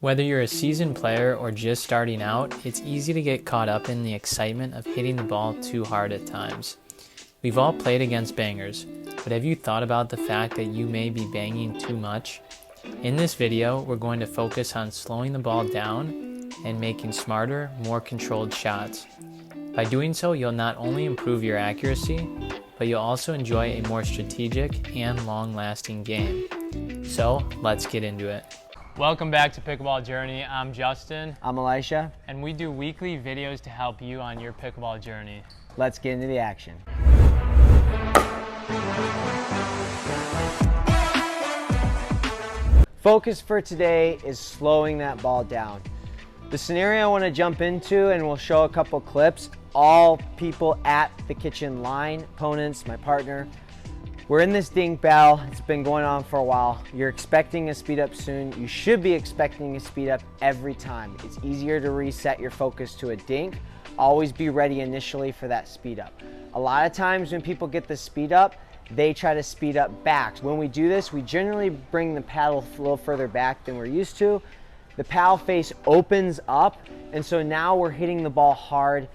Whether you're a seasoned player or just starting out, it's easy to get caught up in the excitement of hitting the ball too hard at times. We've all played against bangers, but have you thought about the fact that you may be banging too much? In this video, we're going to focus on slowing the ball down and making smarter, more controlled shots. By doing so, you'll not only improve your accuracy, but you'll also enjoy a more strategic and long-lasting game. So, let's get into it. Welcome back to Pickleball Journey. I'm Justin. I'm Elisha. And we do weekly videos to help you on your pickleball journey. Let's get into the action. Focus for today is slowing that ball down. The scenario I want to jump into, and we'll show a couple clips, all people at the kitchen line, opponents, my partner. We're in this dink battle. It's been going on for a while. You're expecting a speed up soon. You should be expecting a speed up every time. It's easier to reset your focus to a dink. Always be ready initially for that speed up. A lot of times when people get the speed up, they try to speed up back. When we do this, we generally bring the paddle a little further back than we're used to. The paddle face opens up, and so now we're hitting the ball hard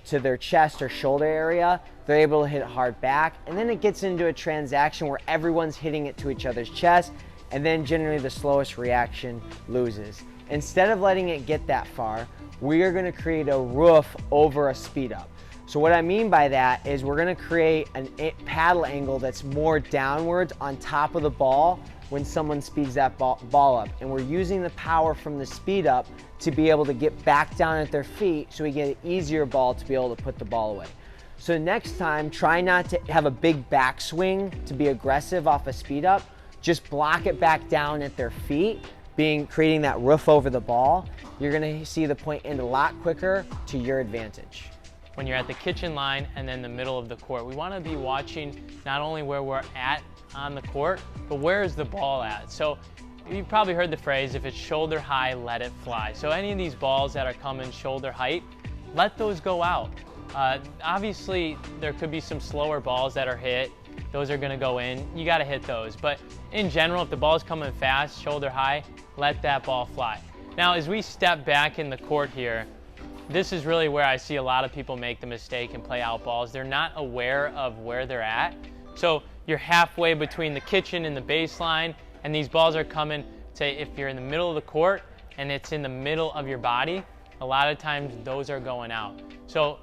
to their chest or shoulder area. They're able to hit it hard back, and then it gets into a transaction where everyone's hitting it to each other's chest, and then generally the slowest reaction loses. Instead of letting it get that far, we are gonna create a roof over a speed up. So what I mean by that is we're gonna create a paddle angle that's more downwards on top of the ball when someone speeds that ball up. And we're using the power from the speed up to be able to get back down at their feet so we get an easier ball to be able to put the ball away. So next time, try not to have a big backswing to be aggressive off a speed up. Just block it back down at their feet, creating that roof over the ball. You're gonna see the point end a lot quicker to your advantage. When you're at the kitchen line and then the middle of the court, we wanna be watching not only where we're at on the court, but where is the ball at? So you've probably heard the phrase, if it's shoulder high, let it fly. So any of these balls that are coming shoulder height, let those go out. Obviously, there could be some slower balls that are hit. Those are gonna go in. You gotta hit those. But in general, if the ball's coming fast, shoulder high, let that ball fly. Now, as we step back in the court here, this is really where I see a lot of people make the mistake and play out balls. They're not aware of where they're at. So you're halfway between the kitchen and the baseline, and these balls are coming, say, if you're in the middle of the court and it's in the middle of your body, a lot of times those are going out. So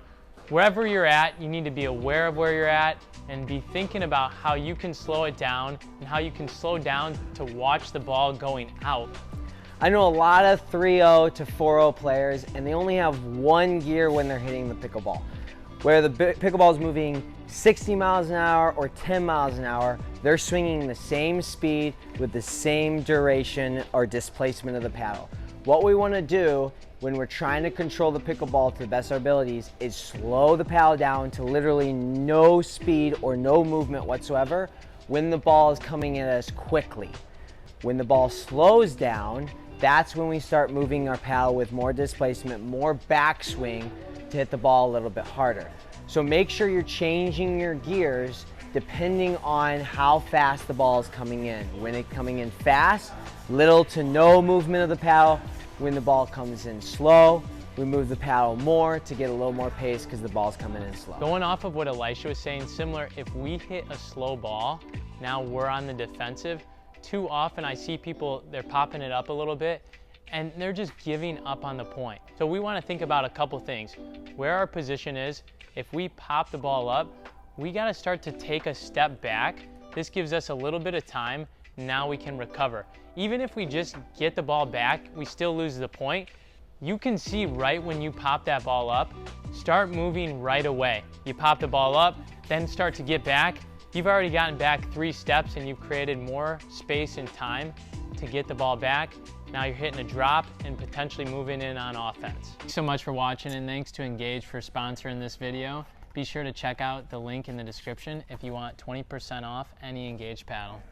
wherever you're at, you need to be aware of where you're at and be thinking about how you can slow it down and how you can slow down to watch the ball going out. I know a lot of 3-0 to 4-0 players, and they only have one gear when they're hitting the pickleball. Where the pickleball is moving 60 miles an hour or 10 miles an hour, they're swinging the same speed with the same duration or displacement of the paddle. What we want to do when we're trying to control the pickleball to the best of our abilities is slow the paddle down to literally no speed or no movement whatsoever when the ball is coming at us quickly. When the ball slows down, that's when we start moving our paddle with more displacement, more backswing to hit the ball a little bit harder. So make sure you're changing your gears depending on how fast the ball is coming in. When it's coming in fast, little to no movement of the paddle. When the ball comes in slow, we move the paddle more to get a little more pace because the ball's coming in slow. Going off of what Elisha was saying, similar, if we hit a slow ball, now we're on the defensive. Too often I see people, they're popping it up a little bit and they're just giving up on the point. So we want to think about a couple things. Where our position is, if we pop the ball up, we got to start to take a step back. This gives us a little bit of time. Now we can recover. Even if we just get the ball back, we still lose the point. You can see right when you pop that ball up, start moving right away. You pop the ball up, then start to get back. You've already gotten back 3 steps and you've created more space and time to get the ball back. Now you're hitting a drop and potentially moving in on offense. Thanks so much for watching, and thanks to Engage for sponsoring this video. Be sure to check out the link in the description if you want 20% off any Engage paddle.